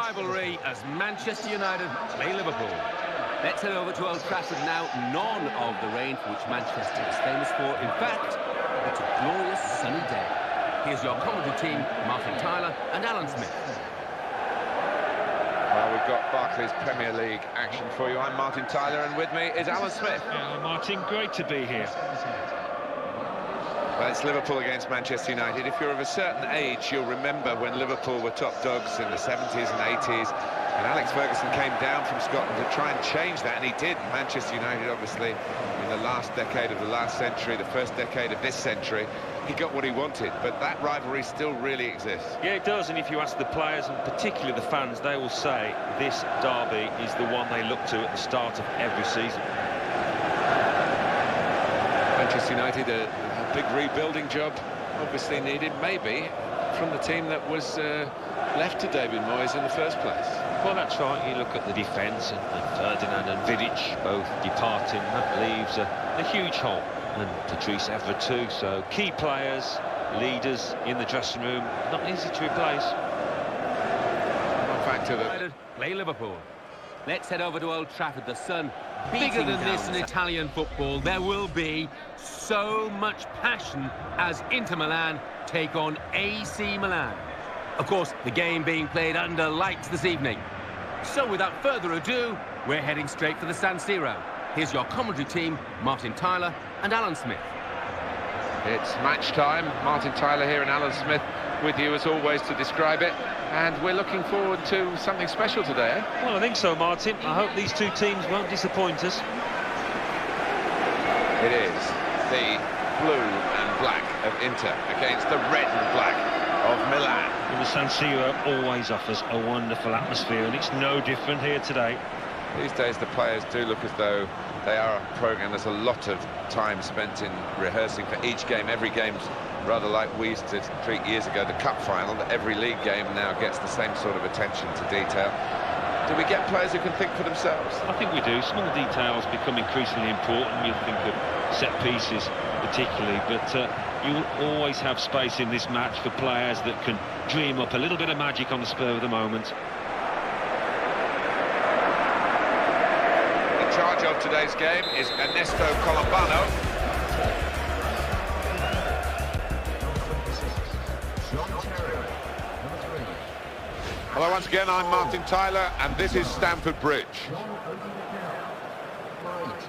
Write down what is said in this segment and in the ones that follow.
rivalry as Manchester United play Liverpool. Let's head over to Old Trafford now. None of the rain for which Manchester is famous for. In fact, it's a glorious sunny day. Here's your commentary team, Martin Tyler and Alan Smith. Well, we've got Barclays Premier League action for you. I'm Martin Tyler, and with me is Alan Smith. Yeah, Martin, great to be here. Well, it's Liverpool against Manchester United. If you're of a certain age, you'll remember when Liverpool were top dogs in the 70s and 80s, and Alex Ferguson came down from Scotland to try and change that, and he did. Manchester United, obviously, in the last decade of the last century, the first decade of this century, he got what he wanted, but that rivalry still really exists. Yeah, it does, and if you ask the players, and particularly the fans, they will say this derby is the one they look to at the start of every season. Manchester United, a big rebuilding job obviously needed, maybe from the team that was left to David Moyes in the first place. Well, that's right. You look at the defence, and Ferdinand and Vidic both departing. That leaves a huge hole, and Patrice Evra too. So key players, leaders in the dressing room, not easy to replace. One factor that play Liverpool. Let's head over to Old Trafford. The sun bigger than this in Italian football. There will be so much passion as Inter Milan take on AC Milan. Of course, the game being played under lights this evening. So without further ado, we're heading straight for the San Siro. Here's your commentary team, Martin Tyler and Alan Smith. it's match time. Martin Tyler here and Alan Smith with you as always to describe it. And we're looking forward to something special today, eh? Well, I think so, Martin. I hope these two teams won't disappoint us. It is the blue and black of Inter against the red and black of Milan. And the San Siro always offers a wonderful atmosphere, and it's no different here today. These days the players do look as though they are a programme. There's a lot of time spent in rehearsing for each game. Every game's rather like we used to treat years ago the cup final, that every league game now gets the same sort of attention to detail. Do we get players who can think for themselves? I think we do. Small details become increasingly important. You think of set pieces particularly, but you will always have space in this match for players that can dream up a little bit of magic on the spur of the moment. In charge of today's game is Ernesto Colombano. Hello once again, I'm Martin Tyler, and this is Stamford Bridge.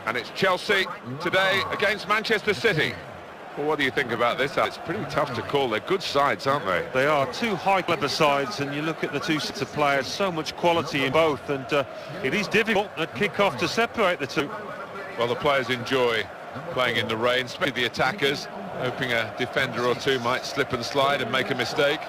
And it's Chelsea today against Manchester City. Well, what do you think about this? It's pretty tough to call. They're good sides, aren't they? They are two high-caliber sides, and you look at the two sets of players, so much quality in both, and it is difficult at kick-off to separate the two. Well, the players enjoy playing in the rain, especially the attackers, hoping a defender or two might slip and slide and make a mistake.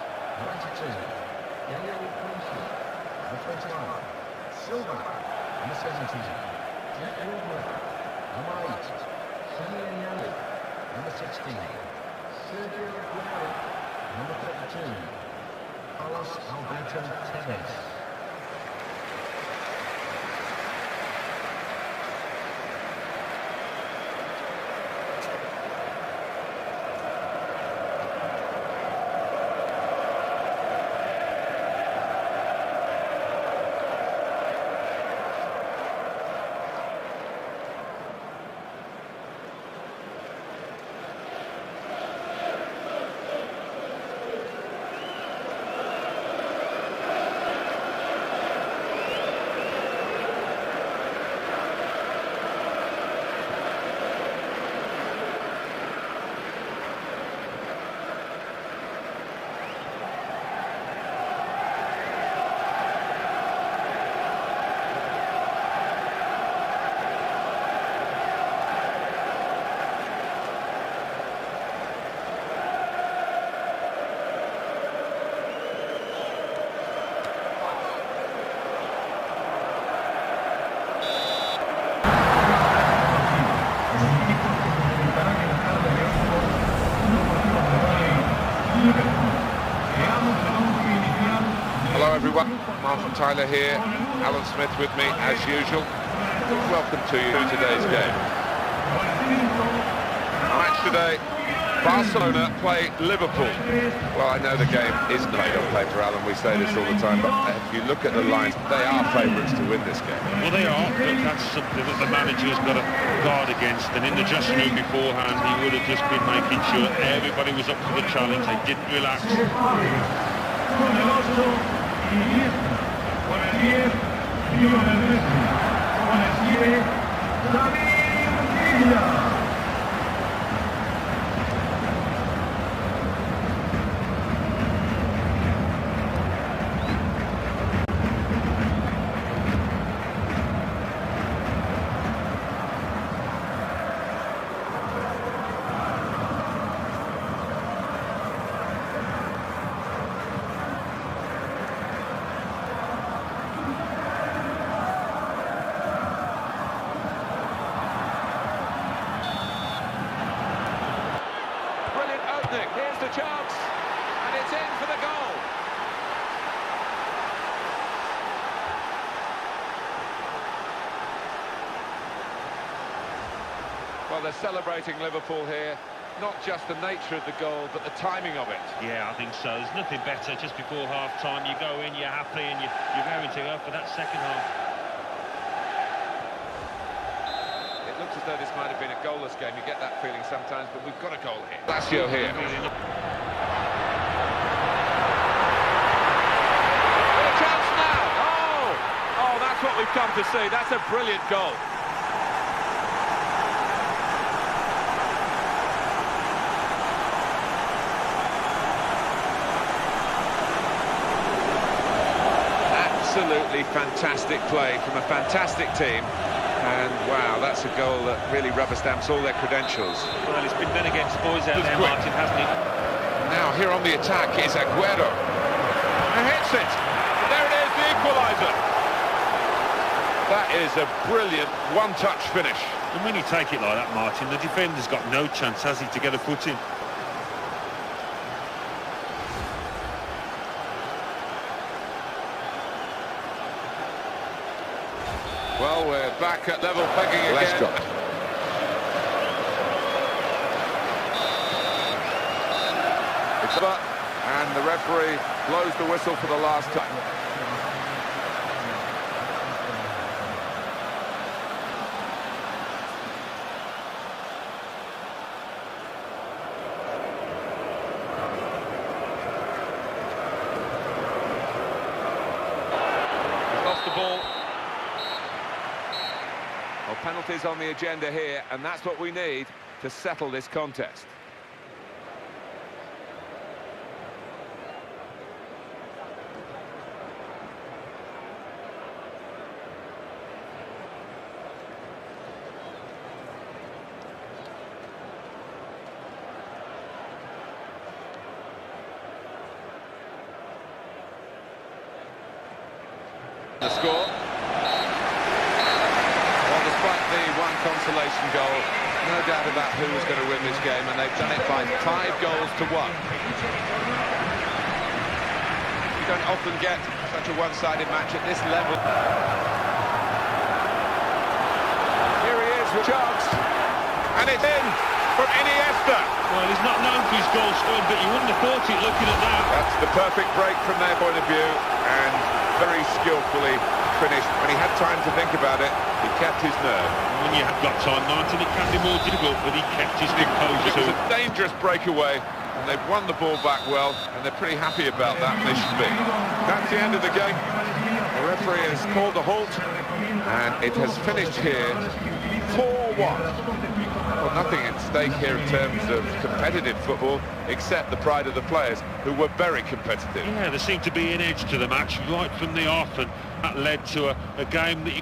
Number 16, Sergio Aguero. Number 32, Carlos Alberto Tevez. Hello everyone, Martin Tyler here, Alan Smith with me as usual. Welcome to you today's game. Match today, Barcelona play Liverpool. Well, I know the game is played on paper, Alan, we say this all the time, but if you look at the lines, they are favourites to win this game. Well, they are, but that's something that the manager's got to guard against, and in the dressing room beforehand, he would have just been making sure everybody was up for the challenge, they didn't relax. Here's the chance, and it's in for the goal. Well, they're celebrating Liverpool here, not just the nature of the goal, but the timing of it. Yeah, I think so. There's nothing better just before half-time. You go in, you're happy, and you're going to go for that second half. It looks as though this might have been a goalless game. You get that feeling sometimes, but we've got a goal here. Lazio here. A chance now! Oh, that's what we've come to see. That's a brilliant goal. Absolutely fantastic play from a fantastic team. And wow, that's a goal that really rubber stamps all their credentials. Well, it's been done against boys out there, quick. Martin, hasn't it? Now here on the attack is Aguero. And hits it. There it is, the equaliser. That is a brilliant one-touch finish. And when you take it like that, Martin, the defender's got no chance, has he, to get a foot in? Well, we're back at level pegging again. Let's go. It's up, and the referee blows the whistle for the last time. penalties on the agenda here, and that's what we need to settle this contest. The score. Well, despite the one consolation goal, no doubt about who was going to win this game, and they've done it by 5 goals to 1. You don't often get such a one-sided match at this level. Here he is with chance, and it's in from Iniesta. Well, he's not known for his goal scoring, but you wouldn't have thought it looking at that. That's the perfect break from their point of view, and very skillfully finished. When he had time to think about it, he kept his nerve. When you have got time, Martin, it can be more difficult, but he kept his composure. It was a dangerous breakaway, and they've won the ball back well, and they're pretty happy about that, and they should be. That's the end of the game. The referee has called a halt, and it has finished here 4-1. Well, nothing at stake here in terms of competitive football, except the pride of the players, who were very competitive. Yeah, there seemed to be an edge to the match right from the off, and that led to a game that you